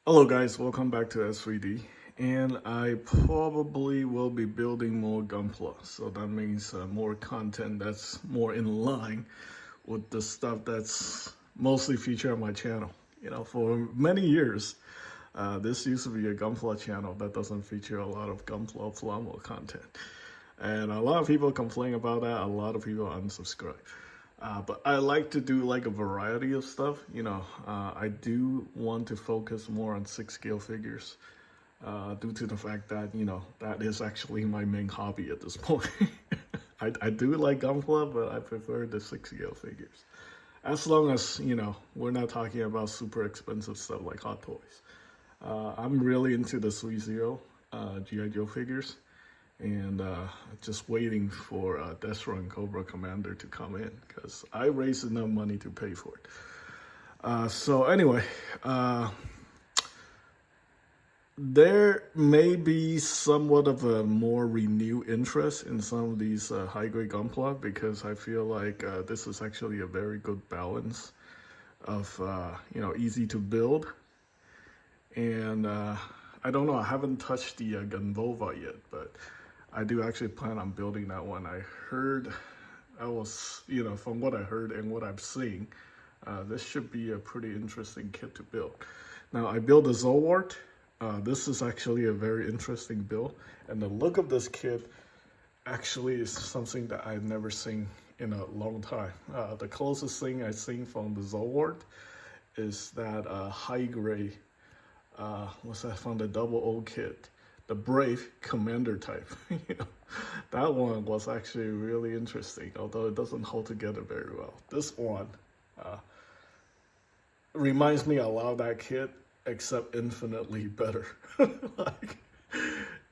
Hello guys, welcome back to S3D, and I probably will be building more Gunpla, so that means more content that's more in line with the stuff that's mostly featured on my channel. For many years, this used to be a Gunpla channel that doesn't feature a lot of Gunpla PLAMO content, and a lot of people complain about that, a lot of people unsubscribe. But I like to do like a variety of stuff. I do want to focus more on 6 scale figures due to the fact that, that is actually my main hobby at this point. I do like Gunpla, but I prefer the 6 scale figures. As long as, we're not talking about super expensive stuff like Hot Toys. I'm really into the Sweet Zero G.I. Joe figures and just waiting for Destro and Cobra Commander to come in because I raised enough money to pay for it. So anyway, there may be somewhat of a more renewed interest in some of these high-grade Gunpla because I feel like this is actually a very good balance of easy to build, and I don't know, I haven't touched the Gunvova yet, but I do actually plan on building that one. From what I heard and what I've seen, this should be a pretty interesting kit to build. Now, I built a Zolwart. This is actually a very interesting build, and the look of this kit actually is something that I've never seen in a long time. The closest thing I've seen from the Zolwart is that high grade, what's that, from the Double O kit, the Brave Commander type. That one was actually really interesting, although it doesn't hold together very well. This one reminds me a lot of that kit, except infinitely better. Like,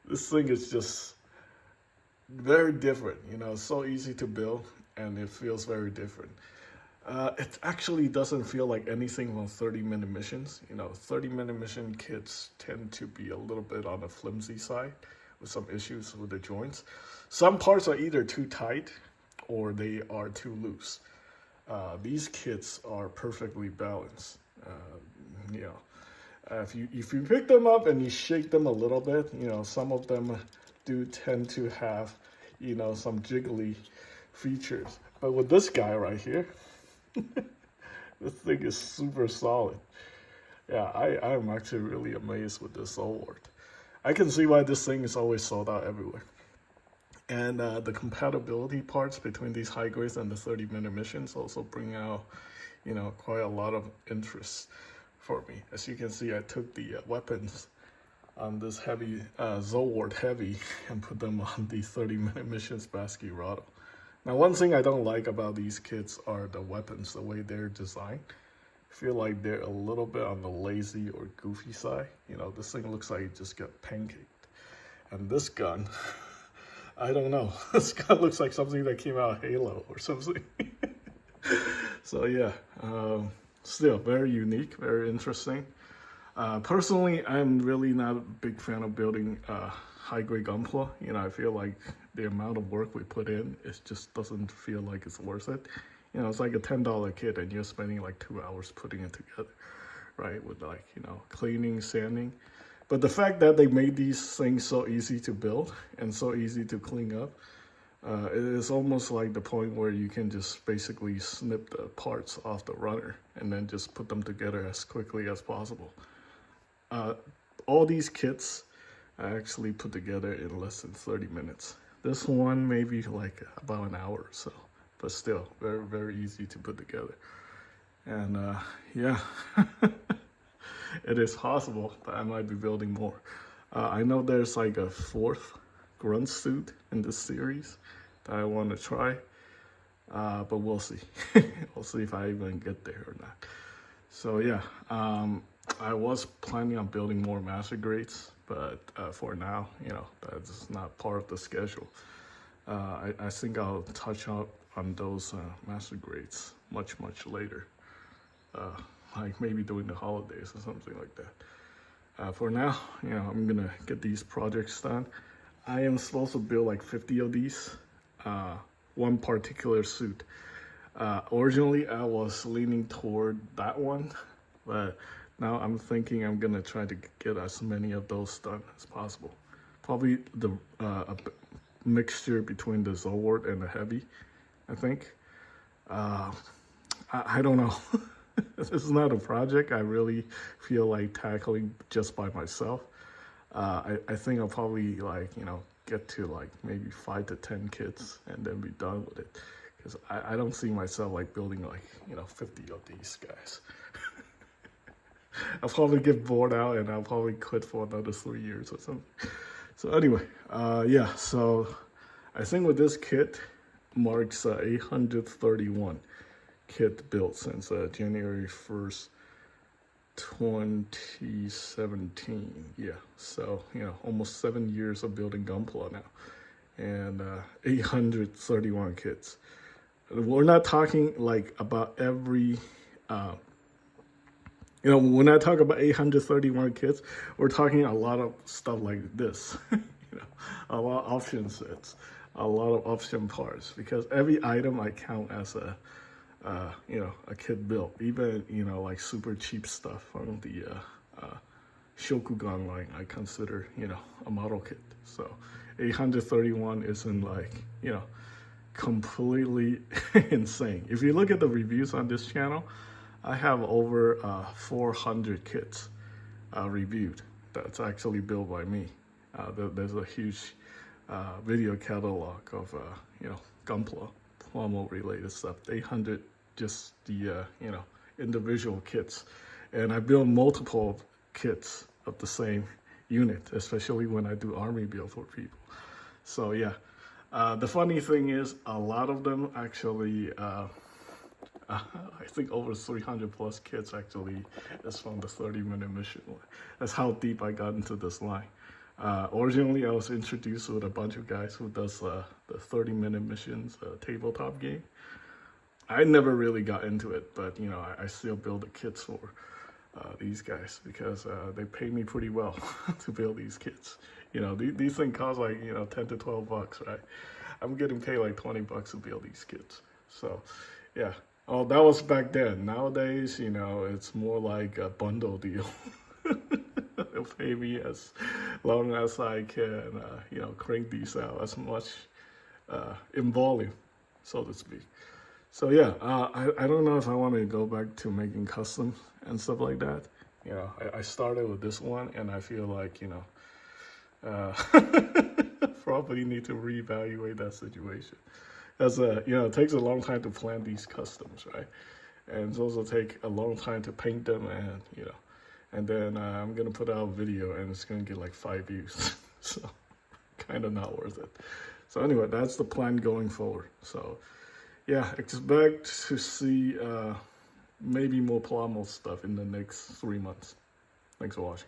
this thing is just very different, so easy to build, and it feels very different. It actually doesn't feel like anything from 30-minute missions. 30-minute mission kits tend to be a little bit on the flimsy side with some issues with the joints. Some parts are either too tight or they are too loose. These kits are perfectly balanced. If you pick them up and you shake them a little bit, some of them do tend to have, some jiggly features. But with this guy right here, this thing is super solid. Yeah, I'm actually really amazed with this Zolwart. I can see why this thing is always sold out everywhere. And the compatibility parts between these high grades and the 30-minute missions also bring out, quite a lot of interest for me. As you can see, I took the weapons on this heavy Zolwart Heavy and put them on the 30-minute missions Basky Rado. Now, one thing I don't like about these kits are the weapons, the way they're designed. I feel like they're a little bit on the lazy or goofy side. This thing looks like it just got pancaked. And this gun, I don't know. This gun looks like something that came out of Halo or something. So yeah, still very unique, very interesting. Personally, I'm really not a big fan of building high-grade Gunpla. I feel like the amount of work we put in, it just doesn't feel like it's worth it. It's like a $10 kit and you're spending like 2 hours putting it together, right? With like, cleaning, sanding. But the fact that they made these things so easy to build and so easy to clean up, it is almost like the point where you can just basically snip the parts off the runner and then just put them together as quickly as possible. All these kits I actually put together in less than 30 minutes. This one maybe like about an hour or so, but still very, very easy to put together. And yeah, it is possible that I might be building more. I know there's like a 4th grunt suit in this series that I want to try, but we'll see. We'll see if I even get there or not. So yeah, I was planning on building more master grades, but for now, that's not part of the schedule. I think I'll touch up on those master grades much later, like maybe during the holidays or something like that. For now, I'm gonna get these projects done. I am supposed to build like 50 of these, one particular suit. Originally, I was leaning toward that one, but Now I'm thinking I'm gonna try to get as many of those done as possible. Probably the mixture between the Zoward and the Heavy, I think. I don't know. This is not a project I really feel like tackling just by myself. I think I'll probably like, get to like maybe 5 to 10 kits and then be done with it. Because I don't see myself like building like, 50 of these guys. I'll probably get bored out and I'll probably quit for another 3 years or something. So anyway, yeah, so I think with this kit marks 831 kit built since January 1st, 2017. Yeah, so, almost 7 years of building Gunpla now. And 831 kits. We're not talking like about every, when I talk about 831 kits, we're talking a lot of stuff like this. A lot of option sets, a lot of option parts, because every item I count as a kit built. Even, like super cheap stuff from the Shokugan line, I consider, a model kit. So 831 isn't like, completely insane. If you look at the reviews on this channel, I have over 400 kits reviewed that's actually built by me. There's a huge video catalog of, Gunpla, PLAMO related stuff. 800 just the, individual kits. And I build multiple kits of the same unit, especially when I do army build for people. So yeah, the funny thing is a lot of them actually, I think over 300 plus kits actually is from the 30-minute mission line. That's how deep I got into this line. Originally, I was introduced with a bunch of guys who does the 30-minute missions tabletop game. I never really got into it, but I still build the kits for these guys because they pay me pretty well to build these kits. These things cost like 10 to 12 bucks, right? I'm getting paid like 20 bucks to build these kits. So, yeah. Oh, that was back then. Nowadays, it's more like a bundle deal. They'll pay me as long as I can, crank these out as much in volume, so to speak. So yeah, I don't know if I want to go back to making customs and stuff like that. I started with this one, and I feel like, probably need to reevaluate that situation. As it takes a long time to plan these customs, right? And it's also take a long time to paint them, and and then I'm gonna put out a video, and it's gonna get like 5 views, so kind of not worth it. So anyway, that's the plan going forward. So yeah, expect to see maybe more PLAMO stuff in the next 3 months. Thanks for watching.